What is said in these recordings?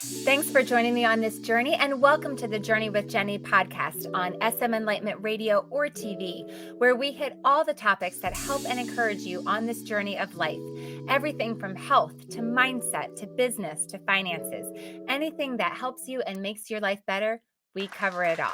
Thanks for joining me on this journey, and welcome to the Journey with Jenny podcast on SM Enlightenment Radio or TV, where we hit all the topics that help and encourage you on this journey of life. Everything from health to mindset to business to finances. Anything that helps you and makes your life better, we cover it all.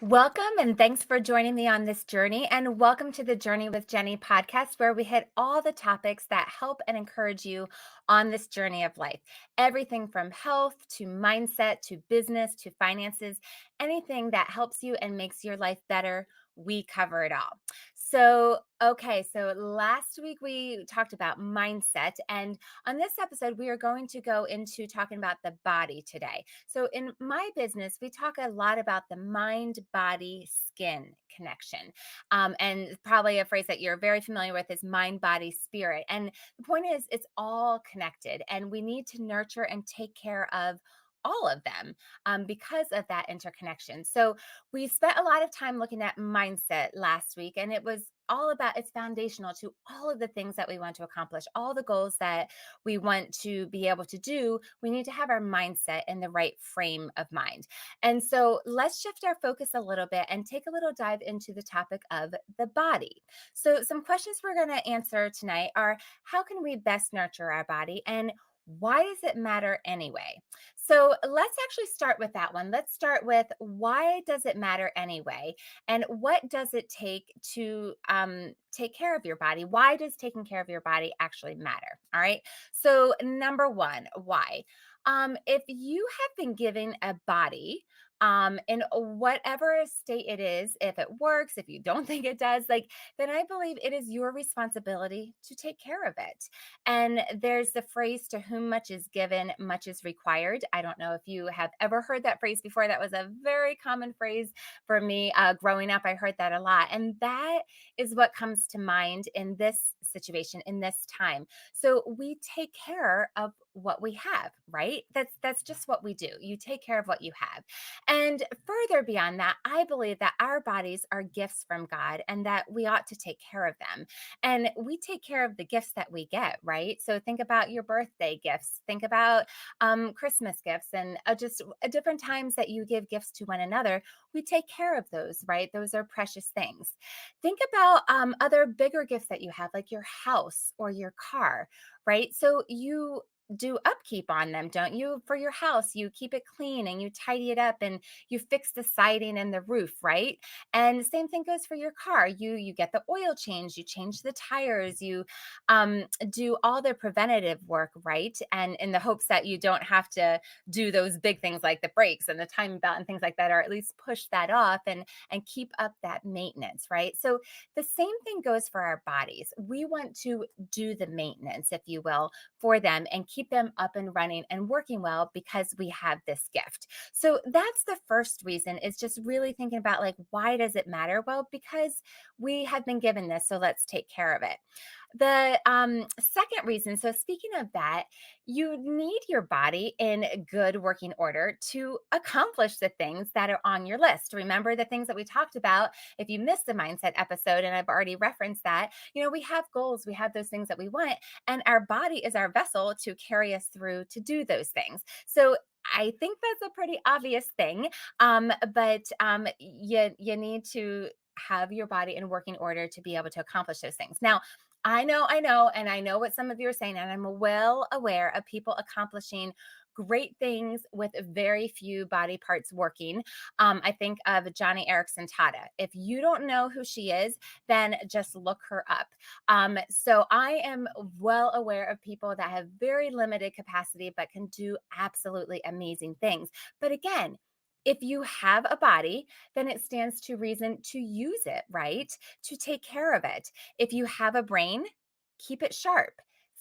Welcome and thanks for joining me on this journey. And welcome to the Journey with Jenny podcast, where we hit all the topics that help and encourage you on this journey of life. Everything from health to mindset to business to finances, anything that helps you and makes your life better, we cover it all. So last week we talked about mindset, and on this episode, we are going to go into talking about the body today. So, in my business, we talk a lot about the mind, body, skin connection. And probably a phrase that you're very familiar with is mind, body, spirit. And the point is, it's all connected, and we need to nurture and take care of all of them because of that interconnection. So, we spent a lot of time looking at mindset last week, and it was all about it's foundational to all of the things that we want to accomplish, all the goals that we want to be able to do. We need to have our mindset in the right frame of mind. And so let's shift our focus a little bit and take a little dive into the topic of the body. So, some questions we're going to answer tonight are: how can we best nurture our body? And why does it matter anyway? So let's actually start with that one. Let's start with: why does it matter anyway? And what does it take to take care of your body? Why does taking care of your body actually matter? All right. So, number one, why? If you have been given a body, in whatever state it is, if it works, if you don't think it does, then I believe it is your responsibility to take care of it. And there's the phrase, to whom much is given, much is required. I don't know if you have ever heard that phrase before. That was a very common phrase for me growing up. I heard that a lot. And that is what comes to mind in this situation, in this time. So we take care of what we have, right? That's just what we do. You take care of what you have. And further beyond that, I believe that our bodies are gifts from God and that we ought to take care of them. And we take care of the gifts that we get, right? So think about your birthday gifts, think about Christmas gifts, and just different times that you give gifts to one another. We take care of those, right? Those are precious things. Think about other bigger gifts that you have, like your house or your car, right? So you do upkeep on them, don't you? For your house, you keep it clean and you tidy it up and you fix the siding and the roof, right? And the same thing goes for your car. You get the oil change, you change the tires, you do all the preventative work, right? And in the hopes that you don't have to do those big things like the brakes and the timing belt and things like that, or at least push that off and keep up that maintenance, right? So the same thing goes for our bodies. We want to do the maintenance, if you will, for them and keep them up and running and working well because we have this gift. So that's the first reason, is just really thinking about, like, why does it matter? Well, because we have been given this, so let's take care of it. The second reason, so speaking of that, you need your body in good working order to accomplish the things that are on your list. Remember the things that we talked about. If you missed the mindset episode, and I've already referenced that, we have goals, we have those things that we want, and our body is our vessel to carry us through to do those things. So I think that's a pretty obvious thing, but you need to have your body in working order to be able to accomplish those things. Now, and I know what some of you are saying, and I'm well aware of people accomplishing great things with very few body parts working. I think of Joni Eareckson Tada. If you don't know who she is, then just look her up. So I am well aware of people that have very limited capacity but can do absolutely amazing things. But again, if you have a body, then it stands to reason to use it, right? To take care of it. If you have a brain, keep it sharp.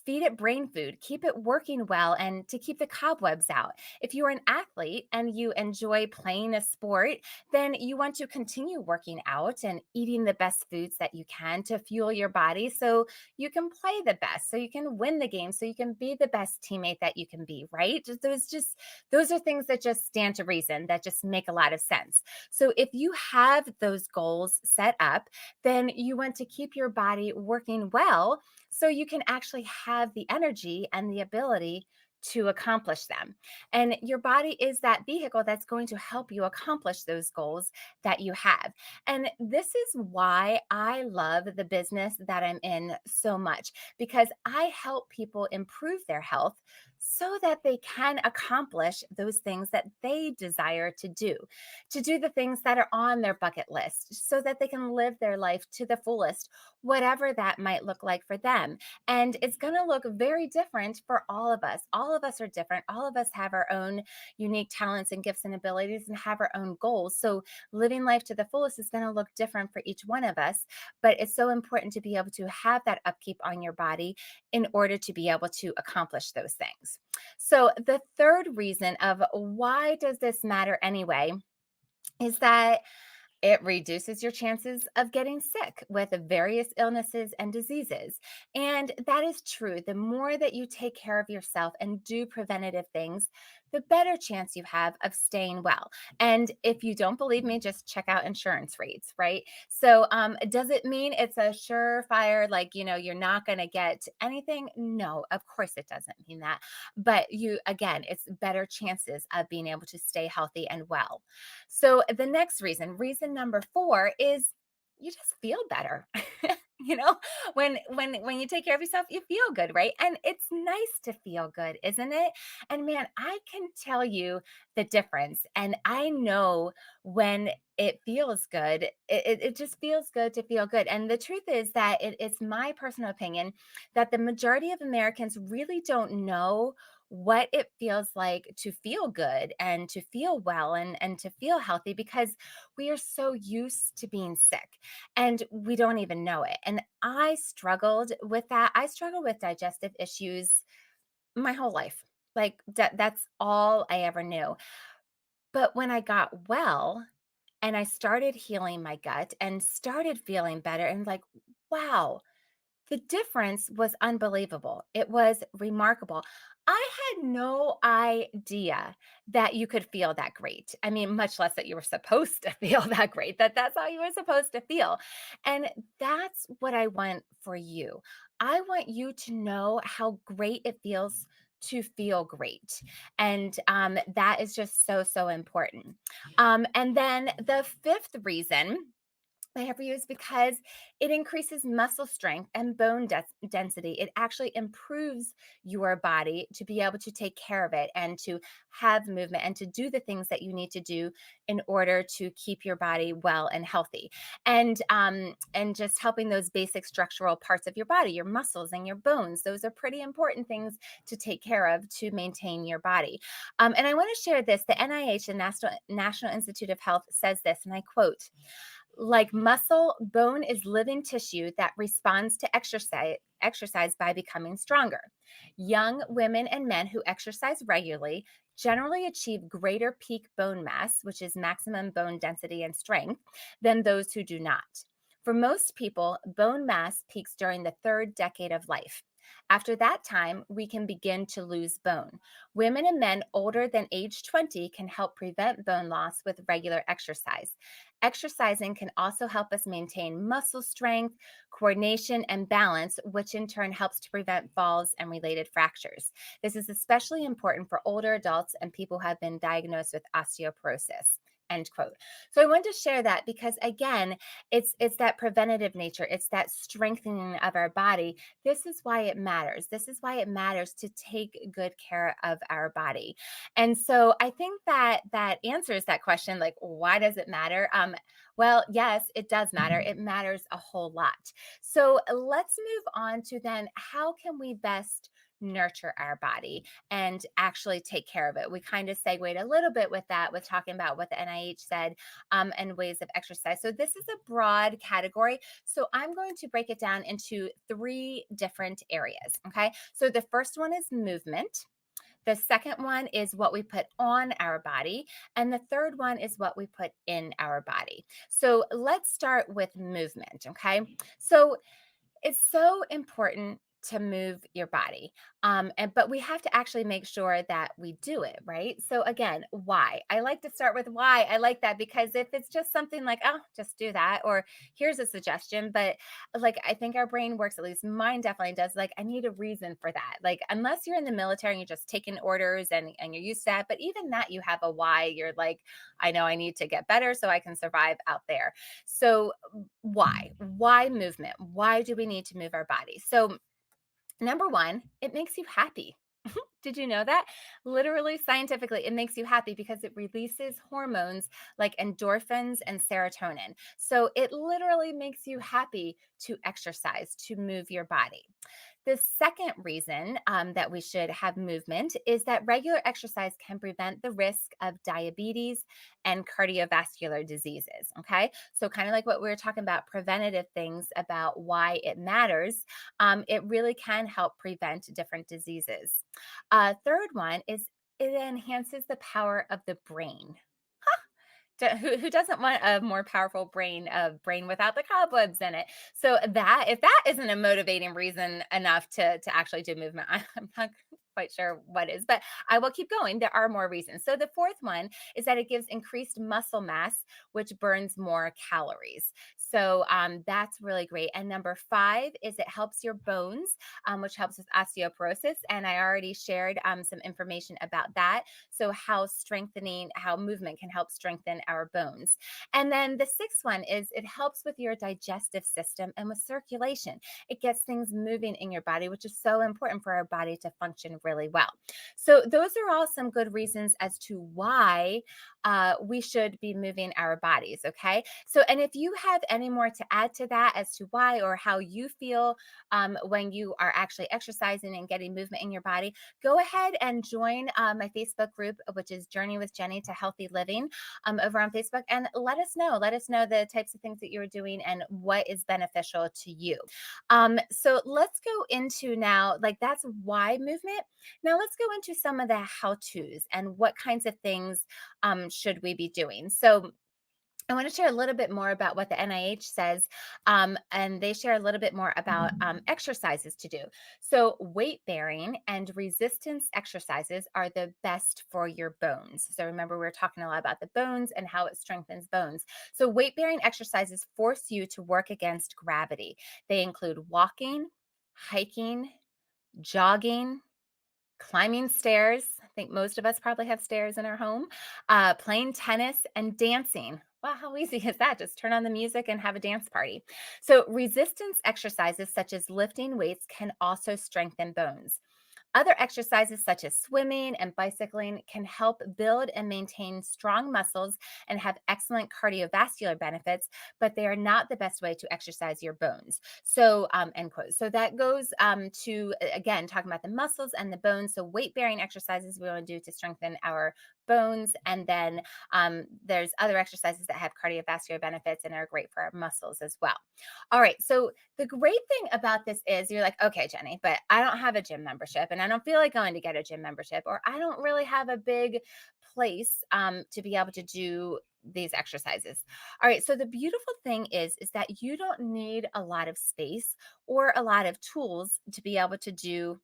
feed it brain food, keep it working well, and to keep the cobwebs out. If you're an athlete and you enjoy playing a sport, then you want to continue working out and eating the best foods that you can to fuel your body so you can play the best, so you can win the game, so you can be the best teammate that you can be, right? Those are things that just stand to reason, that just make a lot of sense. So if you have those goals set up, then you want to keep your body working well so you can actually have the energy and the ability to accomplish them. And your body is that vehicle that's going to help you accomplish those goals that you have. And this is why I love the business that I'm in so much, because I help people improve their health so that they can accomplish those things that they desire to do the things that are on their bucket list so that they can live their life to the fullest, whatever that might look like for them. And it's going to look very different for all of us. All of us are different. All of us have our own unique talents and gifts and abilities and have our own goals. So living life to the fullest is going to look different for each one of us. But it's so important to be able to have that upkeep on your body in order to be able to accomplish those things. So the third reason of why does this matter anyway is that it reduces your chances of getting sick with various illnesses and diseases. And that is true. The more that you take care of yourself and do preventative things, the better chance you have of staying well. And if you don't believe me, just check out insurance rates, right? So, does it mean it's a surefire, like, you're not going to get anything? No, of course it doesn't mean that. But again, it's better chances of being able to stay healthy and well. So the next reason number 4 is you just feel better. you know, when you take care of yourself, you feel good, right? And it's nice to feel good, isn't it? And man, I can tell you the difference. And I know when it feels good, it just feels good to feel good. And the truth is that it's my personal opinion that the majority of Americans really don't know what it feels like to feel good and to feel well and to feel healthy because we are so used to being sick and we don't even know it. And I struggled with that. I struggled with digestive issues my whole life. Like that's all I ever knew. But when I got well and I started healing my gut and started feeling better and like, wow, the difference was unbelievable. It was remarkable. I had no idea that you could feel that great. I mean, much less that you were supposed to feel that great, that's how you were supposed to feel. And that's what I want for you. I want you to know how great it feels to feel great. And that is just so, so important. And then the fifth reason I have for you is because it increases muscle strength and bone density. It actually improves your body to be able to take care of it and to have movement and to do the things that you need to do in order to keep your body well and healthy. And just helping those basic structural parts of your body, your muscles and your bones. Those are pretty important things to take care of to maintain your body. And I want to share this. The NIH, the National Institute of Health, says this, and I quote, like muscle, bone is living tissue that responds to exercise by becoming stronger. Young women and men who exercise regularly generally achieve greater peak bone mass, which is maximum bone density and strength, than those who do not. For most people, bone mass peaks during the third decade of life. After that time, we can begin to lose bone. Women and men older than age 20 can help prevent bone loss with regular exercise. Exercising can also help us maintain muscle strength, coordination, and balance, which in turn helps to prevent falls and related fractures. This is especially important for older adults and people who have been diagnosed with osteoporosis. End quote. So I wanted to share that because again, it's that preventative nature, it's that strengthening of our body. This is why it matters. This is why it matters to take good care of our body. And so I think that that answers that question, like, why does it matter? Well, yes, it does matter. It matters a whole lot. So let's move on to then how can we best nurture our body and actually take care of it. We kind of segued a little bit with that, with talking about what the NIH said, and ways of exercise. So this is a broad category. So I'm going to break it down into three different areas. Okay. So the first one is movement. The second one is what we put on our body. And the third one is what we put in our body. So let's start with movement. Okay. So it's so important to move your body. But we have to actually make sure that we do it, right? So again, why? I like to start with why. I like that because if it's just something like, oh, just do that, or here's a suggestion, but like I think our brain works, at least mine definitely does. Like, I need a reason for that. Like, unless you're in the military and you're just taking orders and you're used to that, but even that you have a why. You're like, I know I need to get better so I can survive out there. So why? Why movement? Why do we need to move our body? So, number one, it makes you happy. Did you know that? Literally, scientifically, it makes you happy because it releases hormones like endorphins and serotonin. So, it literally makes you happy to exercise, to move your body. The second reason that we should have movement is that regular exercise can prevent the risk of diabetes and cardiovascular diseases. Okay. So, kind of like what we were talking about, preventative things about why it matters, it really can help prevent different diseases. Third one is it enhances the power of the brain. Who doesn't want a more powerful brain, a brain without the cobwebs in it? So that, if that isn't a motivating reason enough to actually do movement, I'm not quite sure what is, but I will keep going. There are more reasons. So the fourth one is that it gives increased muscle mass, which burns more calories. So that's really great. And number five is it helps your bones, which helps with osteoporosis. And I already shared some information about that. So how movement can help strengthen our bones. And then the sixth one is it helps with your digestive system and with circulation. It gets things moving in your body, which is so important for our body to function really well. So those are all some good reasons as to why we should be moving our bodies. Okay. So, and if you have any more to add to that as to why or how you feel when you are actually exercising and getting movement in your body, go ahead and join my Facebook group, which is Journey with Jennie to Healthy Living, over on Facebook, and let us know. Let us know the types of things that you're doing and what is beneficial to you. So let's go into now, like that's why movement. Now let's go into some of the how tos and what kinds of things should we be doing. So I want to share a little bit more about what the NIH says, and they share a little bit more about exercises to do. So, weight bearing and resistance exercises are the best for your bones. So, remember, we were talking a lot about the bones and how it strengthens bones. So, weight bearing exercises force you to work against gravity. They include walking, hiking, jogging, climbing stairs. I think most of us probably have stairs in our home, playing tennis, and dancing. Wow, how easy is that? Just turn on the music and have a dance party. So, resistance exercises such as lifting weights can also strengthen bones. Other exercises, such as swimming and bicycling, can help build and maintain strong muscles and have excellent cardiovascular benefits, but they are not the best way to exercise your bones. So, end quote. So, that goes to, again, talking about the muscles and the bones. So, weight bearing exercises we want to do to strengthen our bones. And then there's other exercises that have cardiovascular benefits and are great for our muscles as well. All right. So, the great thing about this is you're like, okay, Jennie, but I don't have a gym membership and I don't feel like going to get a gym membership, or I don't really have a big place to be able to do these exercises. All right. So the beautiful thing is that you don't need a lot of space or a lot of tools to be able to do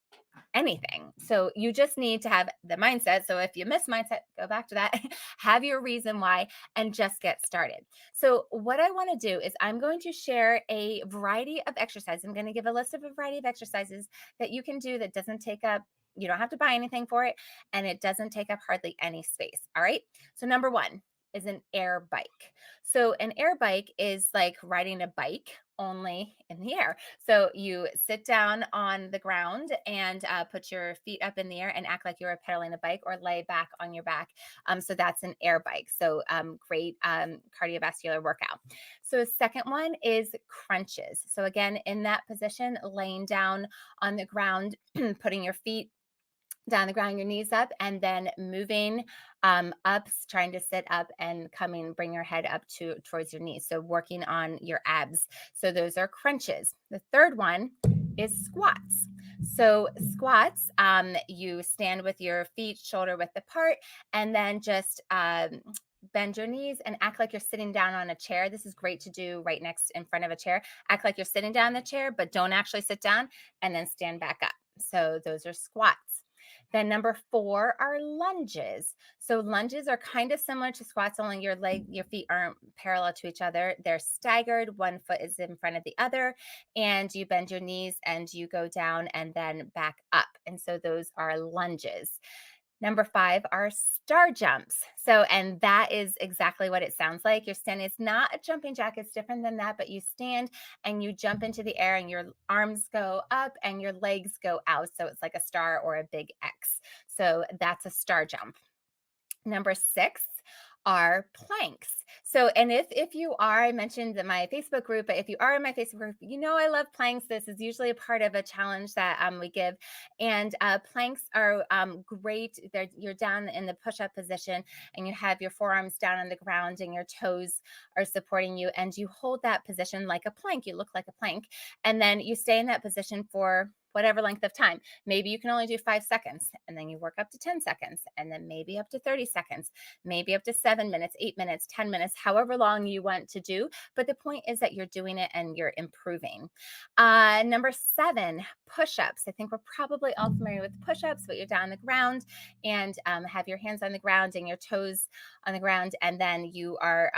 anything. So you just need to have the mindset. So if you miss mindset, go back to that, have your reason why, and just get started. So, what I want to do is I'm going to share a variety of exercises. I'm going to give a list of a variety of exercises that you can do that doesn't take up, you don't have to buy anything for it, and it doesn't take up hardly any space. All right. So, number one is an air bike. So, an air bike is like riding a bike, only in the air. So you sit down on the ground and put your feet up in the air and act like you're pedaling a bike, or lay back on your back. So that's an air bike. So great cardiovascular workout. So the second one is crunches. So again, in that position, laying down on the ground, putting your feet down the ground, your knees up, and then moving up, trying to sit up and coming, bring your head up to towards your knees. So working on your abs. So those are crunches. The third one is squats. So squats, you stand with your feet shoulder width apart, and then just bend your knees and act like you're sitting down on a chair. This is great to do right next in front of a chair. Act like you're sitting down in the chair, but don't actually sit down, and then stand back up. So those are squats. Then number 4 are lunges. So lunges are kind of similar to squats, only your feet aren't parallel to each other. They're staggered. One foot is in front of the other, and you bend your knees and you go down and then back up. And so those are lunges. Number 5 are star jumps. So, and that is exactly what it sounds like. You're standing, it's not a jumping jack, it's different than that, but you stand and you jump into the air and your arms go up and your legs go out. So it's like a star or a big X. So that's a star jump. Number 6 are planks. So, and if you are, I mentioned that my Facebook group, but if you are in my Facebook group, you know I love planks. This is usually a part of a challenge that we give, and planks are great. You're down in the push-up position, and you have your forearms down on the ground, and your toes are supporting you, and you hold that position like a plank. You look like a plank, and then you stay in that position for whatever length of time. Maybe you can only do 5 seconds, and then you work up to 10 seconds, and then maybe up to 30 seconds, maybe up to 7 minutes, 8 minutes, 10 minutes, however long you want to do. But the point is that you're doing it and you're improving. Number 7, push-ups. I think we're probably all familiar with push-ups, but you're down on the ground and have your hands on the ground and your toes on the ground, and then you are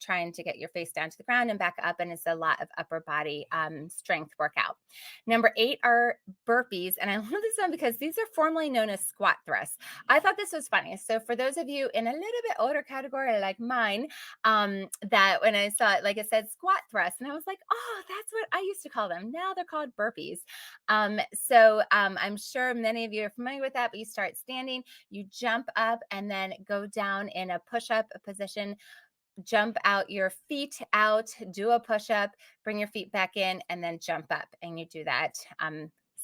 trying to get your face down to the ground and back up, and it's a lot of upper body strength workout. Number 8 are burpees, and I love this one because these are formerly known as squat thrusts. I thought this was funny. So for those of you in a little bit older category like mine, that when I saw it, like it said squat thrust, and I was like, oh, that's what I used to call them. Now they're called burpees. I'm sure many of you are familiar with that, but you start standing, you jump up, and then go down in a push-up position, jump out your feet out, do a push up, bring your feet back in, and then jump up. And you do that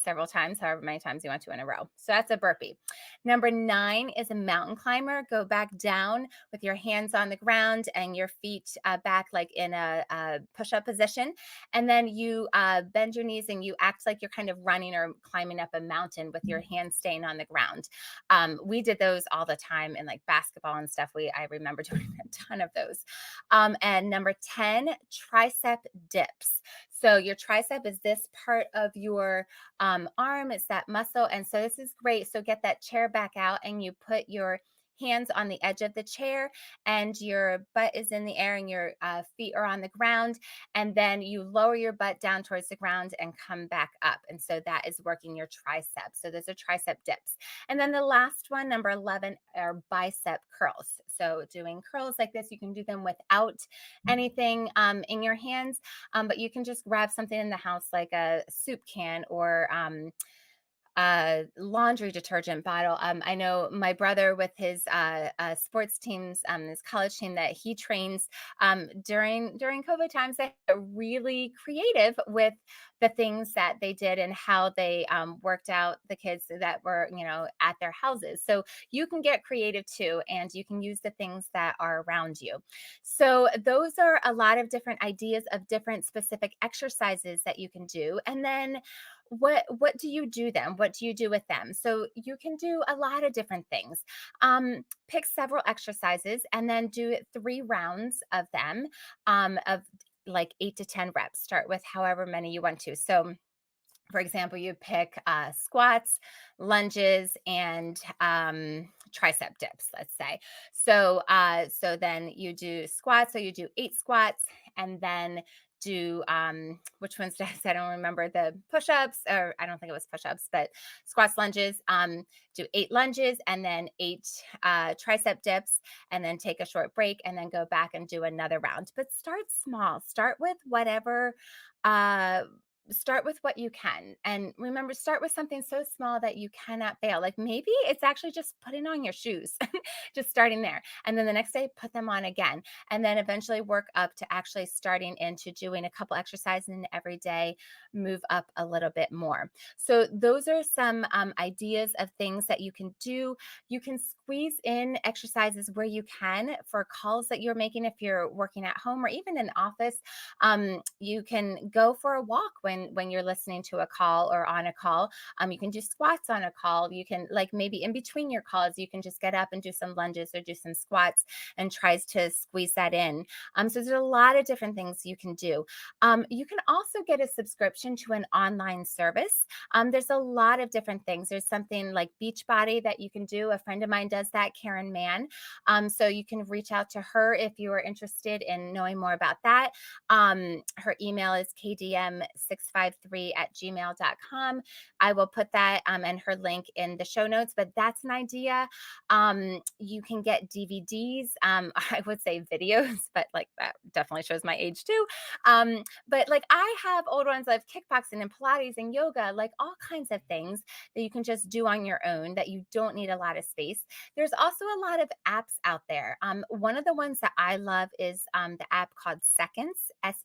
several times, however many times you want to in a row. So that's a burpee. Number 9 is a mountain climber. Go back down with your hands on the ground and your feet back like in a push-up position. And then you bend your knees and you act like you're kind of running or climbing up a mountain with your hands staying on the ground. We did those all the time in like basketball and stuff. I remember doing a ton of those. And number 10, tricep dips. So your tricep is this part of your arm. It's that muscle. And so this is great. So get that chair back out and you put your hands on the edge of the chair and your butt is in the air and your feet are on the ground. And then you lower your butt down towards the ground and come back up. And so that is working your triceps. So those are tricep dips. And then the last one, number 11, are bicep curls. So doing curls like this, you can do them without anything in your hands, but you can just grab something in the house like a soup can or laundry detergent bottle. I know my brother with his sports teams, his college team that he trains during COVID times, they are really creative with the things that they did and how they worked out the kids that were, at their houses. So you can get creative too, and you can use the things that are around you. So those are a lot of different ideas of different specific exercises that you can do. And then what do you do then? What do you do with them? So you can do a lot of different things. Pick several exercises and then do 3 rounds of them, of like 8 to 10 reps. Start with however many you want to. So for example, you pick squats, lunges, and tricep dips, let's say. So then you do squats. So you do 8 squats and then do which ones did I say? I don't remember the push-ups, or I don't think it was push-ups, but squats, lunges. Do 8 lunges and then 8 tricep dips, and then take a short break, and then go back and do another round. But start small. Uh, Start with what you can. And remember, start with something so small that you cannot fail. Like maybe it's actually just putting on your shoes, just starting there. And then the next day, put them on again. And then eventually work up to actually starting into doing a couple exercises in every day, move up a little bit more. So, those are some ideas of things that you can do. You can squeeze in exercises where you can for calls that you're making if you're working at home or even in office. You can go for a walk when you're listening to a call or on a call. You can do squats on a call. You can, like, maybe in between your calls, you can just get up and do some lunges or do some squats and tries to squeeze that in. So there's a lot of different things you can do. You can also get a subscription to an online service. There's a lot of different things. There's something like Beachbody that you can do. A friend of mine does that, Karen Mann. So you can reach out to her if you are interested in knowing more about that. Her email is kdm653@gmail.com. I will put that and her link in the show notes, but that's an idea. You can get DVDs. I would say videos, but like that definitely shows my age too. But like I have old ones of kickboxing and Pilates and yoga, like all kinds of things that you can just do on your own that you don't need a lot of space. There's also a lot of apps out there. One of the ones that I love is the app called Seconds, Seconds.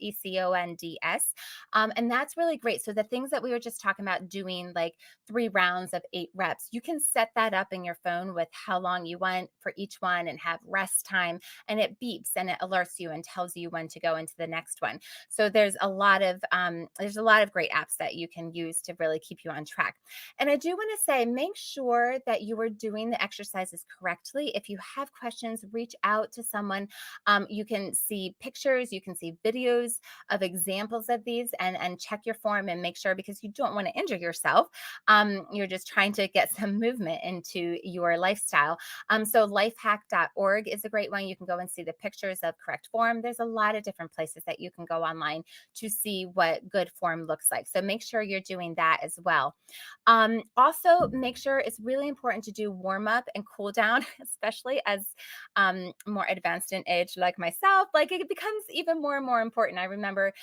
And that's really great. So the things that we were just talking about doing, like 3 rounds of 8 reps, you can set that up in your phone with how long you want for each one and have rest time. And it beeps and it alerts you and tells you when to go into the next one. So there's a lot of great apps that you can use to really keep you on track. And I do want to say, make sure that you are doing the exercises correctly. If you have questions, reach out to someone. You can see pictures, you can see videos of examples of these, and check your form and make sure, because you don't want to injure yourself. You're just trying to get some movement into your lifestyle. So lifehack.org is a great one. You can go and see the pictures of correct form. There's a lot of different places that you can go online to see what good form looks like. So make sure you're doing that as well. Also, make sure it's really important to do warm up and cool down, especially as more advanced in age like myself. Like it becomes even more and more important. I remember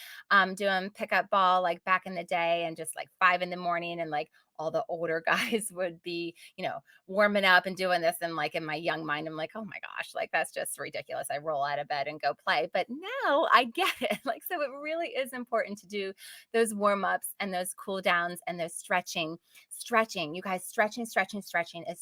doing pickup ball like back in the day, and just like 5 in the morning, and like all the older guys would be, warming up and doing this. And like in my young mind, I'm like, oh my gosh, like that's just ridiculous. I roll out of bed and go play. But now I get it. Like, so it really is important to do those warm ups and those cool downs and those stretching. Stretching, you guys, stretching is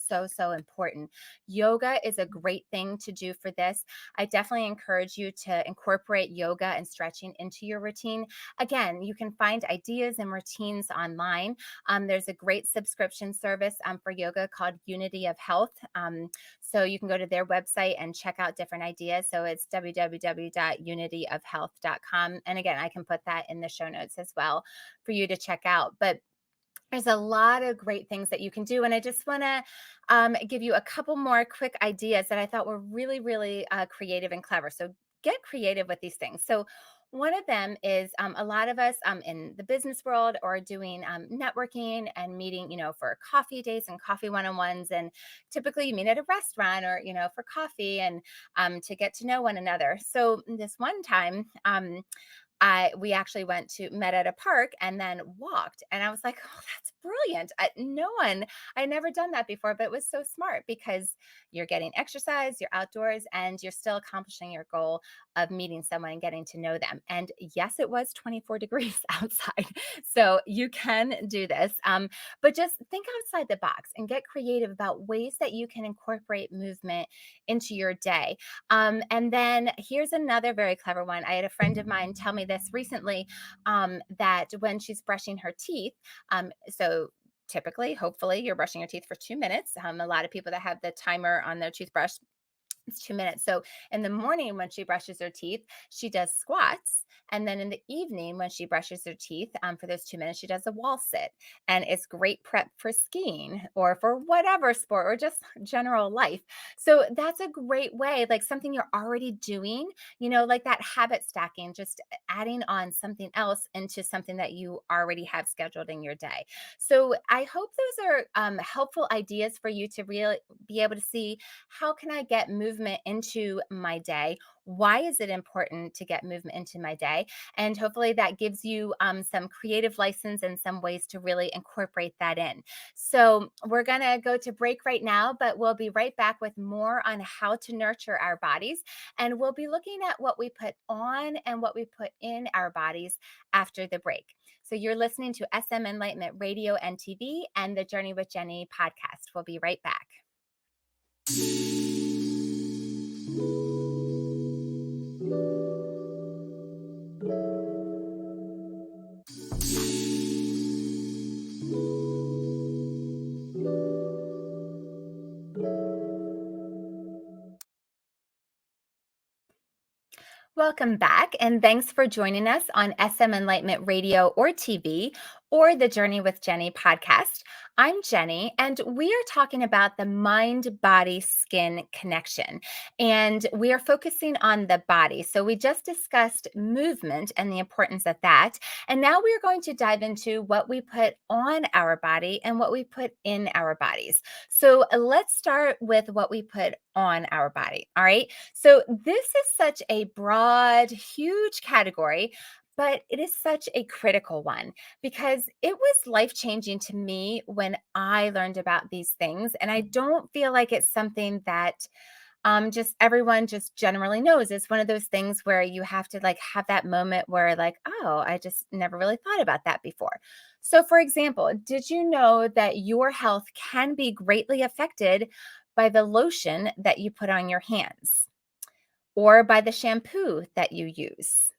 so, so important. Yoga is a great thing to do for this. I definitely encourage you to incorporate yoga and stretching into your routine. Again, you can find ideas and routines online. There's a great subscription service for yoga called Unity of Health. So you can go to their website and check out different ideas. So it's www.unityofhealth.com. And again, I can put that in the show notes as well for you to check out. But there's a lot of great things that you can do. And I just want to give you a couple more quick ideas that I thought were really, really creative and clever. So get creative with these things. So one of them is a lot of us in the business world are doing networking and meeting, for coffee dates and coffee one-on-ones. And typically you meet at a restaurant or, for coffee and to get to know one another. So this one time, we actually met at a park and then walked. And I was like, oh, that's brilliant. I had never done that before, but it was so smart because you're getting exercise, you're outdoors, and you're still accomplishing your goal of meeting someone and getting to know them. And yes, it was 24 degrees outside. So you can do this. But just think outside the box and get creative about ways that you can incorporate movement into your day. And then here's another very clever one. I had a friend of mine tell me this recently, that when she's brushing her teeth, so typically, hopefully, you're brushing your teeth for 2 minutes. A lot of people that have the timer on their toothbrush, It's 2 minutes. So in the morning, when she brushes her teeth, she does squats. And then in the evening, when she brushes her teeth, for those 2 minutes, she does a wall sit. And it's great prep for skiing or for whatever sport or just general life. So that's a great way, like something you're already doing, like that habit stacking, just adding on something else into something that you already have scheduled in your day. So I hope those are helpful ideas for you to really be able to see how can I get movement into my day? Why is it important to get movement into my day? And hopefully that gives you some creative license and some ways to really incorporate that in. So we're going to go to break right now, but we'll be right back with more on how to nurture our bodies. And we'll be looking at what we put on and what we put in our bodies after the break. So you're listening to SM Enlightenment Radio and TV and the Journey with Jennie podcast. We'll be right back. Welcome back, and thanks for joining us on SM Enlightenment Radio or TV or the Journey with Jennie podcast. I'm Jennie, and we are talking about the mind body skin connection. And we are focusing on the body. So we just discussed movement and the importance of that. And now we are going to dive into what we put on our body and what we put in our bodies. So let's start with what we put on our body. All right. So this is such a broad, huge category, but it is such a critical one because it was life changing to me when I learned about these things. And I don't feel like it's something that just everyone just generally knows. It's one of those things where you have to like have that moment where like, oh, I just never really thought about that before. So for example, did you know that your health can be greatly affected by the lotion that you put on your hands, or by the shampoo that you use,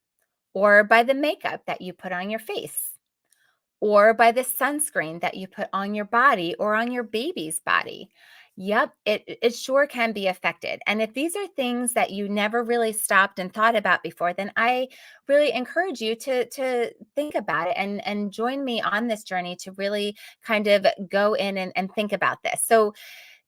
or by the makeup that you put on your face, or by the sunscreen that you put on your body or on your baby's body? Yep, it sure can be affected. And if these are things that you never really stopped and thought about before, then I really encourage you to think about it and join me on this journey to really kind of go in and think about this. So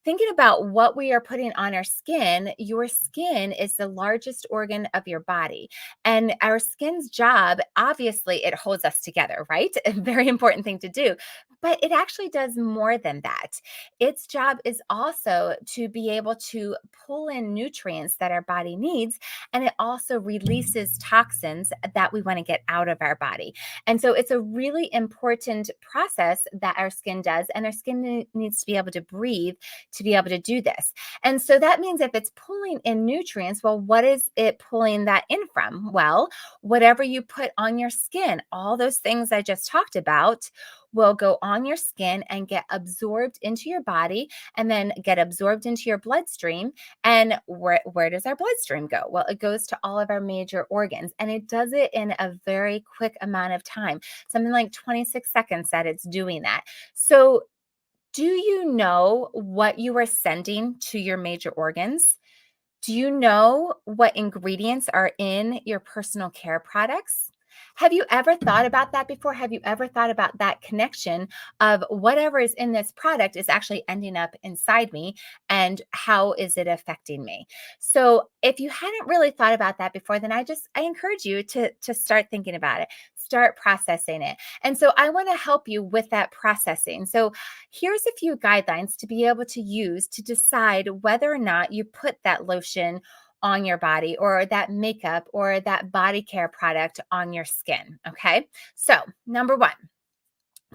thinking about what we are putting on our skin, your skin is the largest organ of your body. And our skin's job, obviously, it holds us together, right? A very important thing to do. But it actually does more than that. Its job is also to be able to pull in nutrients that our body needs. And it also releases toxins that we want to get out of our body. And so it's a really important process that our skin does. And our skin needs to be able to breathe to be able to do this. And so that means if it's pulling in nutrients, well, what is it pulling that in from? Well, whatever you put on your skin, all those things I just talked about will go on your skin and get absorbed into your body and then get absorbed into your bloodstream. And where does our bloodstream go? Well, it goes to all of our major organs, and it does it in a very quick amount of time, something like 26 seconds that it's doing that. So do you know what you are sending to your major organs? Do you know what ingredients are in your personal care products? Have you ever thought about that before? Have you ever thought about that connection of whatever is in this product is actually ending up inside me, and how is it affecting me? So if you hadn't really thought about that before, then I encourage you to start thinking about it, start processing it. And so I want to help you with that processing. So here's a few guidelines to be able to use to decide whether or not you put that lotion on your body or that makeup or that body care product on your skin. Okay. So, number one,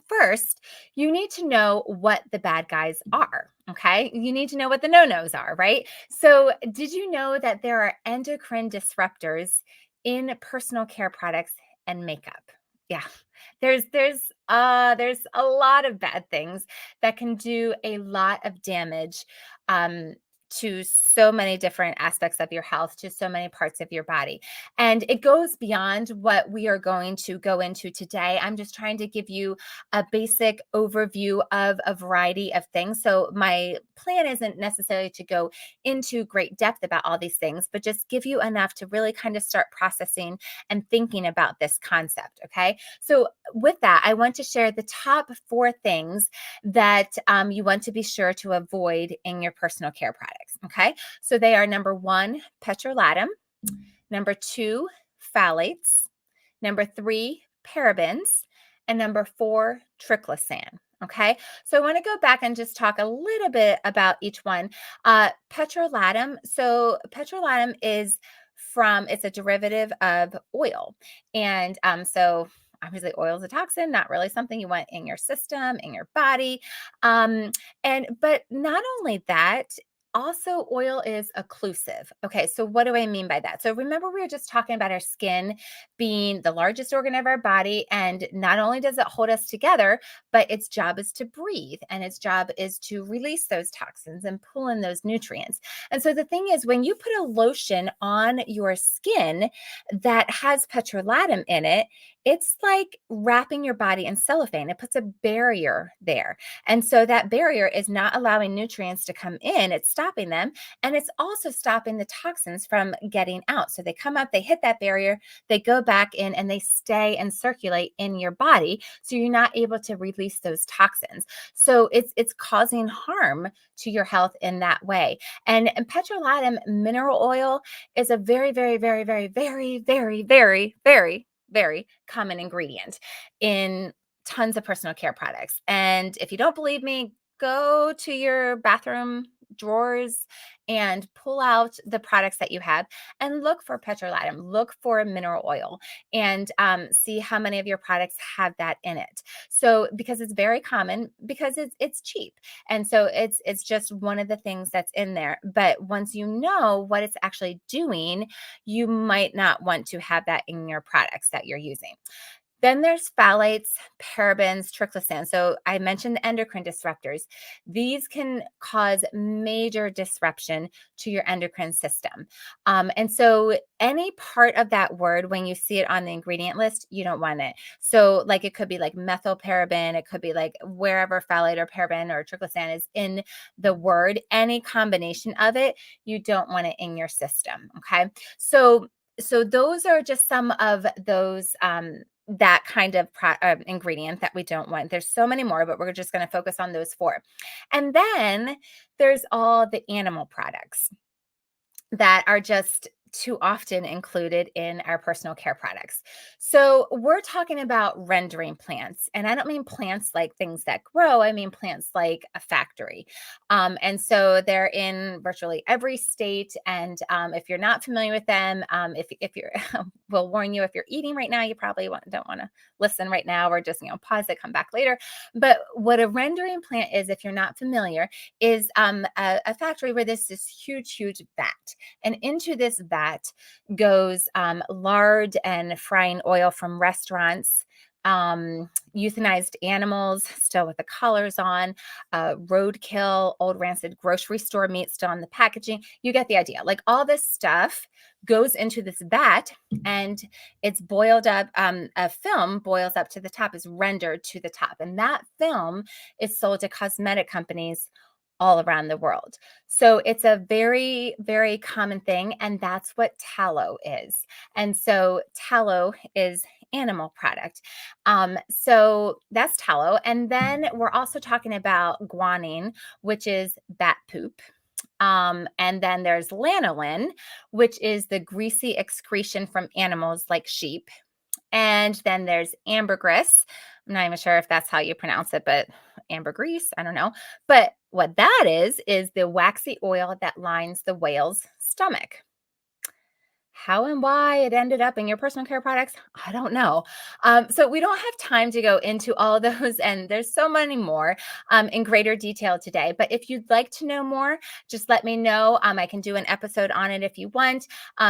first, you need to know what the bad guys are. Okay. You need to know what the no nos are, right? So, did you know that there are endocrine disruptors in personal care products and makeup? Yeah. There's a lot of bad things that can do a lot of damage. to so many different aspects of your health, to so many parts of your body. And it goes beyond what we are going to go into today. I'm just trying to give you a basic overview of a variety of things. So, my plan isn't necessarily to go into great depth about all these things, but just give you enough to really kind of start processing and thinking about this concept. Okay. So, with that, I want to share the top 4 things that you want to be sure to avoid in your personal care products. Okay. So, they are number 1, petrolatum, number 2, phthalates, number 3, parabens, and number 4, triclosan. Okay, so I want to go back and just talk a little bit about each one. Petrolatum. So petrolatum is it's a derivative of oil, and so obviously oil is a toxin, not really something you want in your system, in your body. But not only that, also oil is occlusive. Okay, so what do I mean by that? So remember, we were just talking about our skin being the largest organ of our body, and not only does it hold us together, but its job is to breathe, and its job is to release those toxins and pull in those nutrients. And so the thing is, when you put a lotion on your skin that has petrolatum in it, it's like wrapping your body in cellophane. It puts a barrier there. And so that barrier is not allowing nutrients to come in, it's stopping them. And it's also stopping the toxins from getting out. So they come up, they hit that barrier, they go back in, and they stay and circulate in your body. So you're not able to release those toxins. So it's causing harm to your health in that way. And petrolatum mineral oil is a very, very, very, very, very, very, very, very, very common ingredient in tons of personal care products. And if you don't believe me, go to your bathroom drawers and pull out the products that you have and look for petrolatum, look for mineral oil, and see how many of your products have that in it. So because it's very common, because it's cheap, and so it's just one of the things that's in there. But once you know what it's actually doing, you might not want to have that in your products that you're using. Then there's phthalates, parabens, triclosan. So I mentioned the endocrine disruptors. These can cause major disruption to your endocrine system. And so any part of that word, when you see it on the ingredient list, you don't want it. So like it could be like methylparaben, it could be like wherever phthalate or paraben or triclosan is in the word, any combination of it, you don't want it in your system. Okay. So those are just some of those that kind of ingredient that we don't want. There's so many more, but we're just going to focus on those 4. And then there's all the animal products that are just too often included in our personal care products. So we're talking about rendering plants. And I don't mean plants like things that grow, I mean plants like a factory. And so they're in virtually every state. And if you're not familiar with them, if you're, we'll warn you, if you're eating right now, you probably don't want to listen right now, or just, pause it, come back later. But what a rendering plant is, if you're not familiar, is a factory where there's this huge, huge vat. And into this vat goes lard and frying oil from restaurants, euthanized animals still with the collars on, roadkill, old rancid grocery store meat still on the packaging. You get the idea. Like all this stuff goes into this vat, and it's boiled up. A film boils up to the top, is rendered to the top. And that film is sold to cosmetic companies all around the world. So it's a very, very common thing. And that's what tallow is. And so tallow is animal product. So that's tallow. And then we're also talking about guanine, which is bat poop. And then there's lanolin, which is the greasy excretion from animals like sheep. And then there's ambergris. I'm not even sure if that's how you pronounce it, but ambergris, I don't know. But what that is the waxy oil that lines the whale's stomach. How and why it ended up in your personal care products, I don't know. So we don't have time to go into all of those, and there's so many more in greater detail today. But if you'd like to know more, just let me know. I can do an episode on it if you want.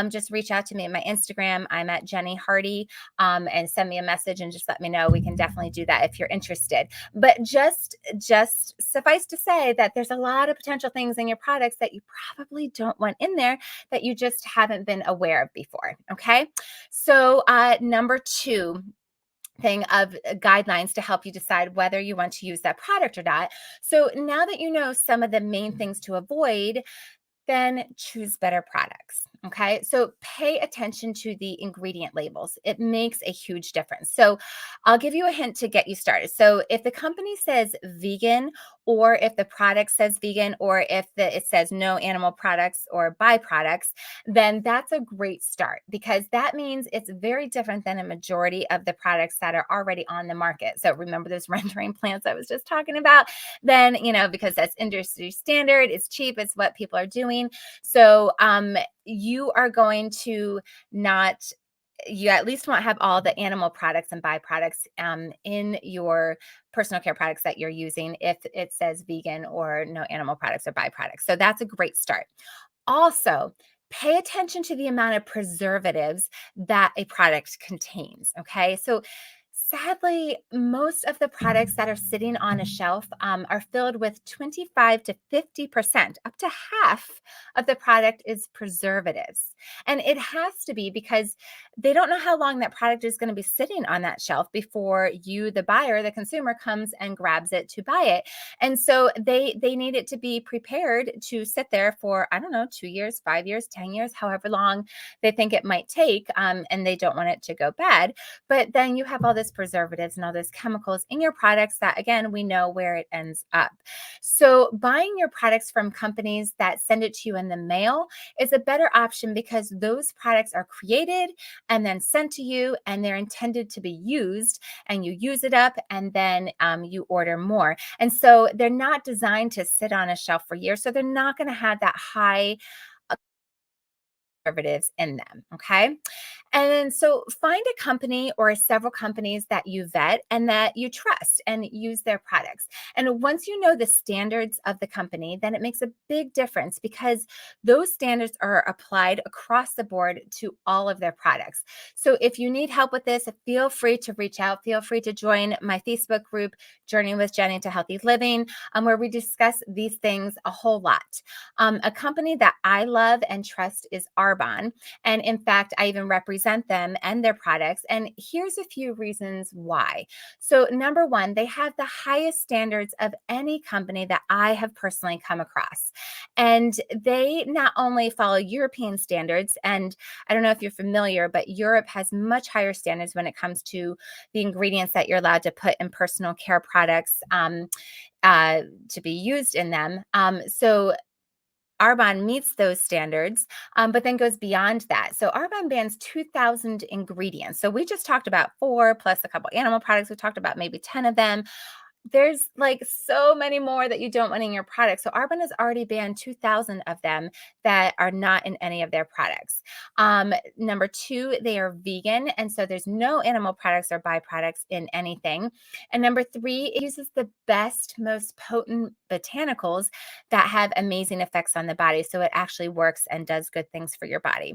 Just reach out to me at my Instagram. I'm at Jenny Hardy, and send me a message and just let me know. We can definitely do that if you're interested. But just suffice to say that there's a lot of potential things in your products that you probably don't want in there that you just haven't been aware of before. Okay. So, number two thing of guidelines to help you decide whether you want to use that product or not. So, now that you know some of the main things to avoid, then choose better products. Okay. So pay attention to the ingredient labels. It makes a huge difference. So I'll give you a hint to get you started. So if the company says vegan, or if the product says vegan, or if it says no animal products or byproducts, then that's a great start because that means it's very different than a majority of the products that are already on the market. So remember those rendering plants I was just talking about? Then, because that's industry standard, it's cheap, it's what people are doing. So you are going to not, you at least won't have all the animal products and byproducts in your personal care products that you're using if it says vegan or no animal products or byproducts. So that's a great start. Also, pay attention to the amount of preservatives that a product contains. Okay. So, sadly, most of the products that are sitting on a shelf are filled with 25 to 50%, up to half of the product is preservatives. And it has to be because they don't know how long that product is going to be sitting on that shelf before you, the buyer, the consumer, comes and grabs it to buy it. And so they need it to be prepared to sit there for, I don't know, 2 years, 5 years, 10 years, however long they think it might take. And they don't want it to go bad. But then you have all this preservatives and all those chemicals in your products that, again, we know where it ends up. So buying your products from companies that send it to you in the mail is a better option because those products are created and then sent to you and they're intended to be used, and you use it up and then you order more. And so they're not designed to sit on a shelf for years. So they're not going to have that high preservatives in them. Okay. And then so find a company or several companies that you vet and that you trust and use their products. And once you know the standards of the company, then it makes a big difference because those standards are applied across the board to all of their products. So if you need help with this, feel free to reach out. Feel free to join my Facebook group, Journey with Jenny to Healthy Living, where we discuss these things a whole lot. A company that I love and trust is Arbonne. And in fact, I even represent them and their products. And here's a few reasons why. So, number one, they have the highest standards of any company that I have personally come across. And they not only follow European standards, and I don't know if you're familiar, but Europe has much higher standards when it comes to the ingredients that you're allowed to put in personal care products to be used in them. So Arbonne meets those standards, but then goes beyond that. So Arbonne bans 2,000 ingredients. So we just talked about four plus a couple animal products. We talked about maybe 10 of them. There's like so many more that you don't want in your product. So Arbonne has already banned 2,000 of them that are not in any of their products. Number two, they are vegan. And so there's no animal products or byproducts in anything. And number three, it uses the best, most potent botanicals that have amazing effects on the body. So it actually works and does good things for your body.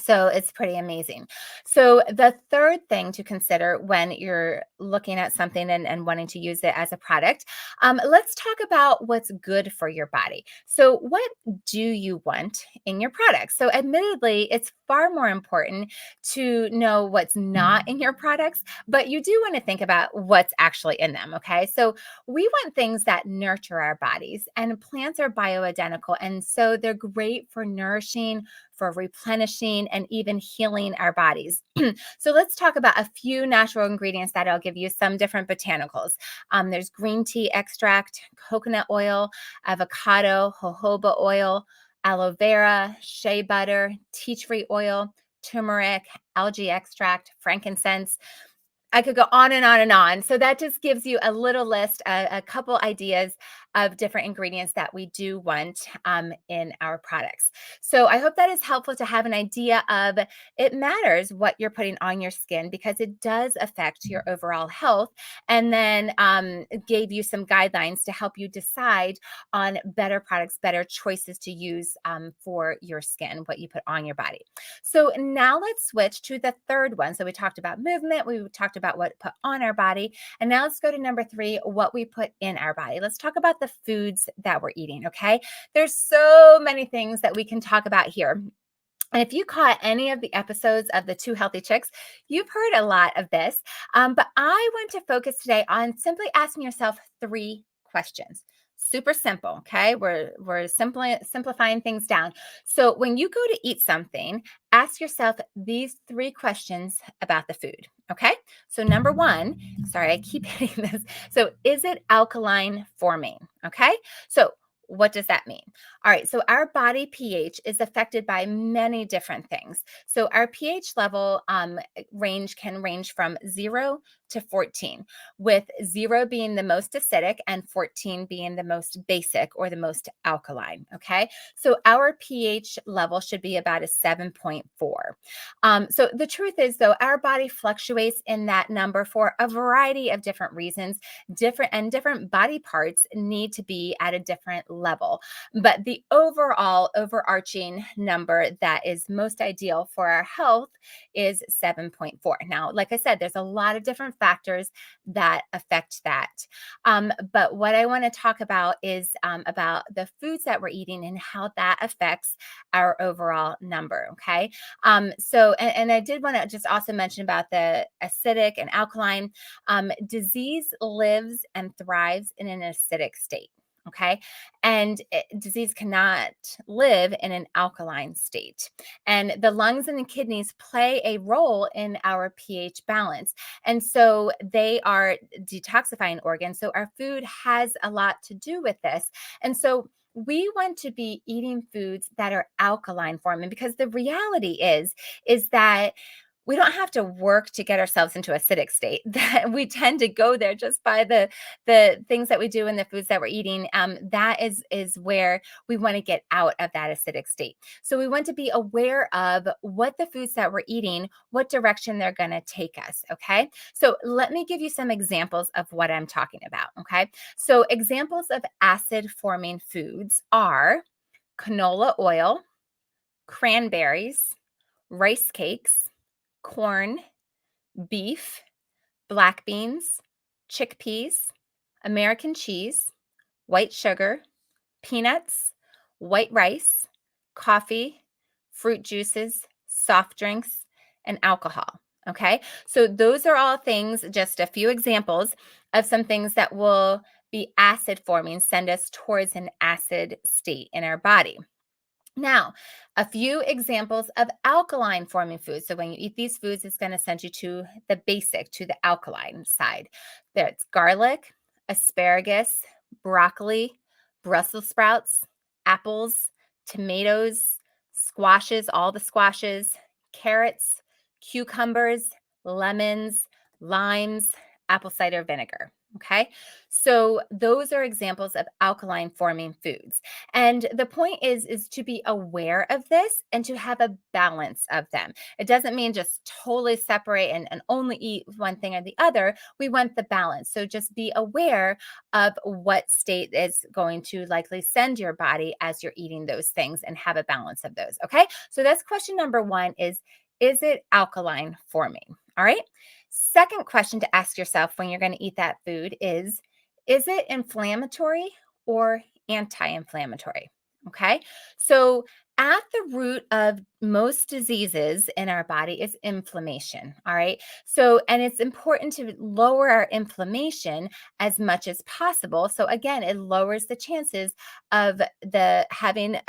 So it's pretty amazing. So the third thing to consider when you're looking at something and wanting to use it as a product, let's talk about what's good for your body. So what do you want in your product? So admittedly, it's far more important to know what's not in your products, but you do want to think about what's actually in them. Okay. So we want things that nurture our bodies, and plants are bioidentical. And so they're great for nourishing, for replenishing, and even healing our bodies. So let's talk about a few natural ingredients that I'll give you some different botanicals. There's green tea extract, coconut oil, avocado, jojoba oil, aloe vera, shea butter, tea tree oil, turmeric, algae extract, frankincense. I could go on and on and on. So that just gives you a little list, a couple ideas of different ingredients that we do want in our products. So I hope that is helpful to have an idea of it matters what you're putting on your skin because it does affect your overall health. And then gave you some guidelines to help you decide on better products, better choices to use for your skin, what you put on your body. So now let's switch to the third one. So we talked about movement, we talked about what to put on our body, and now let's go to number 3, what we put in our body. Let's talk about the foods that we're eating, okay? There's so many things that we can talk about here. And if you caught any of the episodes of the Two Healthy Chicks, you've heard a lot of this. But I want to focus today on simply asking yourself 3 questions. Super simple, okay? We're simplifying things down. So when you go to eat something, ask yourself these 3 questions about the food, okay? So number 1, sorry, I keep hitting this. So is it alkaline forming? Okay? So what does that mean? All right, so our body pH is affected by many different things. So our pH level can range from 0 to 14, with 0 being the most acidic and 14 being the most basic or the most alkaline. Okay, so our pH level should be about a 7.4. So the truth is, though, our body fluctuates in that number for a variety of different reasons. Different body parts need to be at a different level. But the overall overarching number that is most ideal for our health is 7.4. Now, like I said, there's a lot of different factors that affect that. But what I want to talk about is about the foods that we're eating and how that affects our overall number. Okay. And I did want to just also mention about the acidic and alkaline. Disease lives and thrives in an acidic state. Okay. And disease cannot live in an alkaline state. And the lungs and the kidneys play a role in our pH balance. And so they are detoxifying organs. So our food has a lot to do with this. And so we want to be eating foods that are alkaline forming because the reality is that we don't have to work to get ourselves into acidic state. That we tend to go there just by the things that we do and the foods that we're eating. That is where we want to get out of that acidic state. So we want to be aware of what the foods that we're eating, what direction they're going to take us. Okay. So let me give you some examples of what I'm talking about. Okay. So examples of acid forming foods are canola oil, cranberries, rice cakes, corn, beef, black beans, chickpeas, American cheese, white sugar, peanuts, white rice, coffee, fruit juices, soft drinks, and alcohol. Okay, so those are all things, just a few examples of some things that will be acid forming, send us towards an acid state in our body. Now, a few examples of alkaline forming foods. So when you eat these foods, it's going to send you to the basic, to the alkaline side. There's garlic, asparagus, broccoli, Brussels sprouts, apples, tomatoes, squashes, all the squashes, carrots, cucumbers, lemons, limes, apple cider vinegar. Okay, so those are examples of alkaline forming foods. And the point is to be aware of this and to have a balance of them. It doesn't mean just totally separate and only eat one thing or the other. We want the balance. So just be aware of what state is going to likely send your body as you're eating those things and have a balance of those. Okay. So that's question number 1 is it alkaline forming? All right. Second question to ask yourself when you're going to eat that food is it inflammatory or anti-inflammatory? Okay. So at the root of most diseases in our body is inflammation. All right. So, and it's important to lower our inflammation as much as possible. So again, it lowers the chances of the having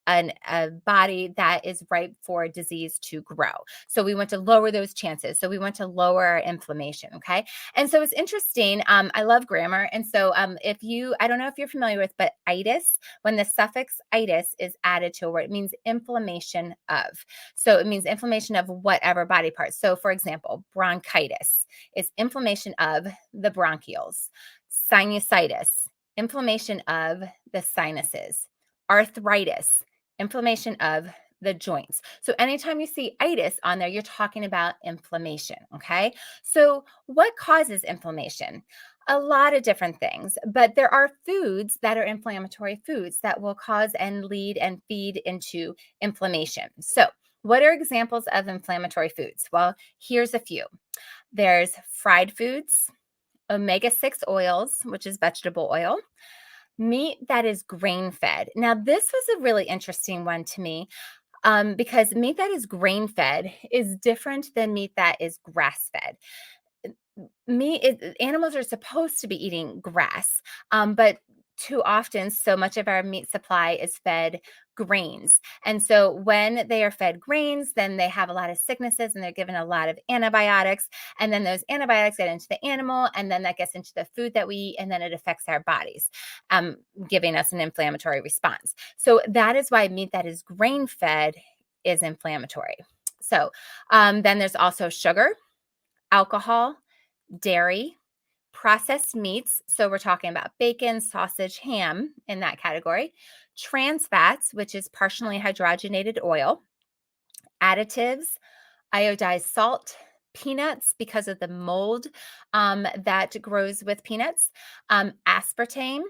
a body that is ripe for disease to grow. So we want to lower those chances. So we want to lower our inflammation. Okay. And so it's interesting. I love grammar. And so I don't know if you're familiar with, but itis, when the suffix itis is added to a word, it means inflammation of. So it means inflammation of whatever body part. So for example, bronchitis is inflammation of the bronchioles. Sinusitis, inflammation of the sinuses. Arthritis, inflammation of the joints. So anytime you see itis on there, you're talking about inflammation, okay? So what causes inflammation? A lot of different things, but there are foods that are inflammatory foods that will cause and lead and feed into inflammation. So what are examples of inflammatory foods? Well, here's a few. There's fried foods, omega-6 oils, which is vegetable oil, meat that is grain fed. Now, this was a really interesting one to me because meat that is grain fed is different than meat that is grass fed. Animals are supposed to be eating grass, but too often so much of our meat supply is fed grains, and so when they are fed grains, then they have a lot of sicknesses and they're given a lot of antibiotics, and then those antibiotics get into the animal, and then that gets into the food that we eat, and then it affects our bodies, um, giving us an inflammatory response. So that is why meat that is grain fed is inflammatory. So then there's also sugar, alcohol, dairy, processed meats. So we're talking about bacon, sausage, ham in that category. Trans fats, which is partially hydrogenated oil, additives, iodized salt, peanuts because of the mold that grows with peanuts, aspartame,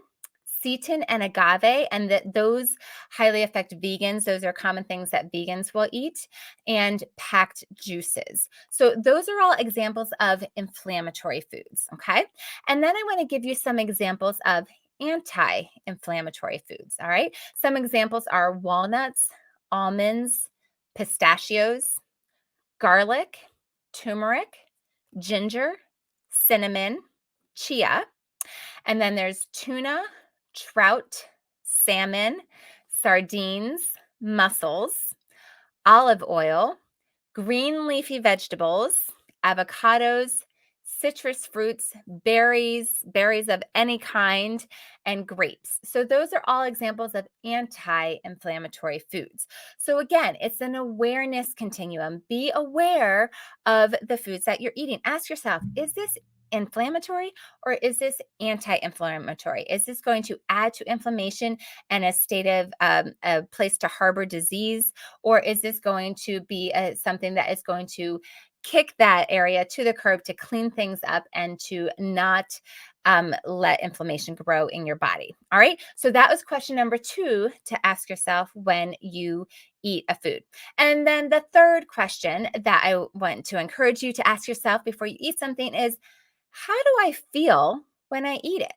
cetin, and agave, and that those highly affect vegans. Those are common things that vegans will eat, and packed juices. So those are all examples of inflammatory foods. Okay. And then I want to give you some examples of anti-inflammatory foods. All right. Some examples are walnuts, almonds, pistachios, garlic, turmeric, ginger, cinnamon, chia. And then there's tuna, trout, salmon, sardines, mussels, olive oil, green leafy vegetables, avocados, citrus fruits, berries of any kind, and grapes. So, those are all examples of anti inflammatory foods. So, again, it's an awareness continuum. Be aware of the foods that you're eating. Ask yourself, is this inflammatory or is this anti-inflammatory? Is this going to add to inflammation and a state of a place to harbor disease, or is this going to be something that is going to kick that area to the curb to clean things up and to not let inflammation grow in your body? All right. So that was question number 2 to ask yourself when you eat a food. And then the third question that I want to encourage you to ask yourself before you eat something is, how do I feel when I eat it?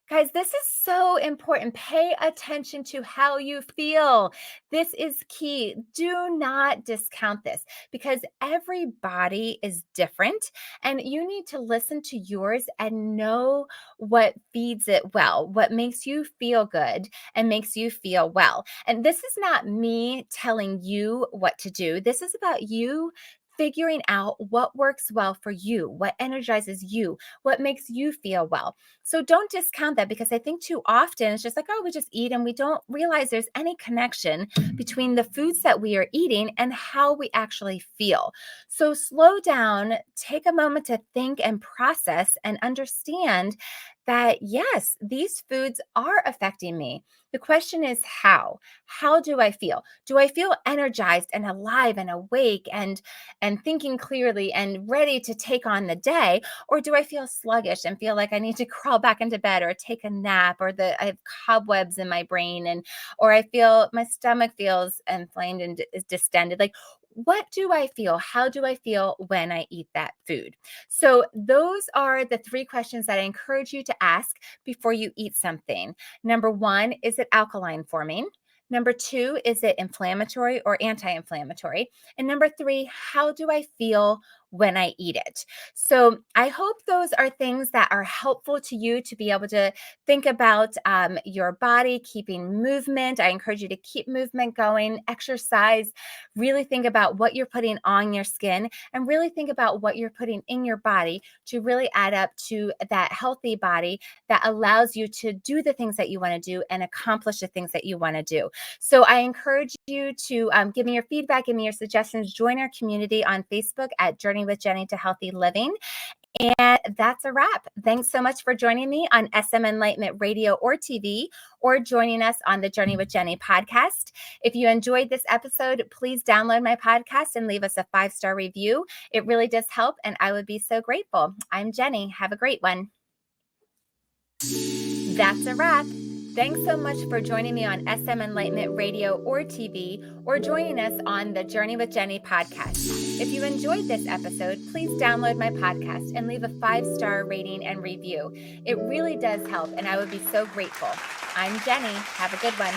Guys, this is so important. Pay attention to how you feel. This is key. Do not discount this because every body is different and you need to listen to yours and know what feeds it well, what makes you feel good and makes you feel well. And this is not me telling you what to do. This is about you figuring out what works well for you, what energizes you, what makes you feel well. So don't discount that because I think too often it's just like, oh, we just eat and we don't realize there's any connection between the foods that we are eating and how we actually feel. So slow down, take a moment to think and process and understand that yes, these foods are affecting me. The question is how? How do I feel? Do I feel energized and alive and awake and thinking clearly and ready to take on the day? Or do I feel sluggish and feel like I need to crawl back into bed or take a nap or I have cobwebs in my brain or I feel my stomach feels inflamed and is distended? Like, what do I feel? How do I feel when I eat that food? So, those are the 3 questions that I encourage you to ask before you eat something. Number 1, is it alkaline forming? Number 2, is it inflammatory or anti inflammatory? And number 3, how do I feel when I eat it. So I hope those are things that are helpful to you to be able to think about your body, keeping movement. I encourage you to keep movement going, exercise, really think about what you're putting on your skin, and really think about what you're putting in your body to really add up to that healthy body that allows you to do the things that you want to do and accomplish the things that you want to do. So I encourage you to give me your feedback, give me your suggestions, join our community on Facebook at Journey with Jennie to Healthy Living. And that's a wrap. Thanks so much for joining me on SM Enlightenment Radio or TV, or joining us on the Journey with Jennie podcast. If you enjoyed this episode, please download my podcast and leave us a 5-star review. It really does help, and I would be so grateful. I'm Jennie. Have a great one. That's a wrap. Thanks so much for joining me on SM Enlightenment Radio or TV, or joining us on the Journey with Jennie podcast. If you enjoyed this episode, please download my podcast and leave a 5-star rating and review. It really does help, and I would be so grateful. I'm Jennie. Have a good one.